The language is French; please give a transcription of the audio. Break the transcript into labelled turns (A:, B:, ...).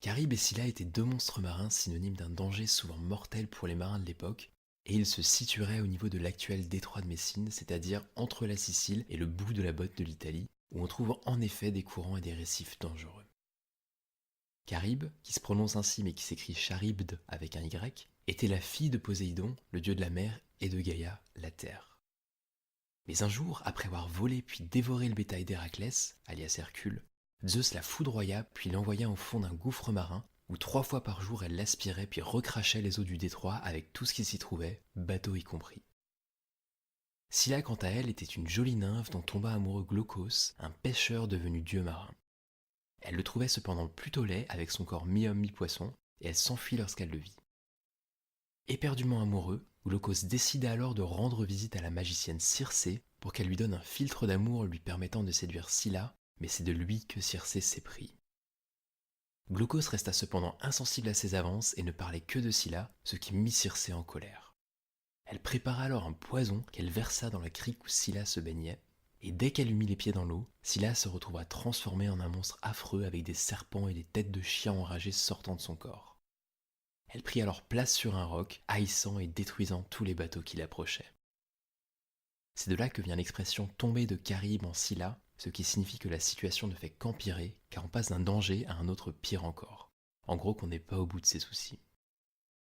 A: Charybde et Scylla étaient deux monstres marins synonymes d'un danger souvent mortel pour les marins de l'époque, et ils se situeraient au niveau de l'actuel détroit de Messine, c'est-à-dire entre la Sicile et le bout de la botte de l'Italie, où on trouve en effet des courants et des récifs dangereux. Charybde, qui se prononce ainsi mais qui s'écrit Charybde avec un Y, était la fille de Poséidon, le dieu de la mer, et de Gaïa, la terre. Mais un jour, après avoir volé puis dévoré le bétail d'Héraclès, alias Hercule, Zeus la foudroya puis l'envoya au fond d'un gouffre marin où 3 fois par jour elle l'aspirait puis recrachait les eaux du détroit avec tout ce qui s'y trouvait, bateau y compris. Scylla, quant à elle, était une jolie nymphe dont tomba amoureux Glaucos, un pêcheur devenu dieu marin. Elle le trouvait cependant plutôt laid avec son corps mi-homme mi-poisson et elle s'enfuit lorsqu'elle le vit. Éperdument amoureux, Glaucos décida alors de rendre visite à la magicienne Circé pour qu'elle lui donne un filtre d'amour lui permettant de séduire Scylla, mais c'est de lui que Circé s'éprit. Glaucos resta cependant insensible à ses avances et ne parlait que de Scylla, ce qui mit Circé en colère. Elle prépara alors un poison qu'elle versa dans la crique où Scylla se baignait, et dès qu'elle eut mis les pieds dans l'eau, Scylla se retrouva transformée en un monstre affreux avec des serpents et des têtes de chiens enragés sortant de son corps. Elle prit alors place sur un roc, haïssant et détruisant tous les bateaux qui l'approchaient. C'est de là que vient l'expression tomber de Charybde en Scylla, ce qui signifie que la situation ne fait qu'empirer, car on passe d'un danger à un autre pire encore. En gros qu'on n'est pas au bout de ses soucis.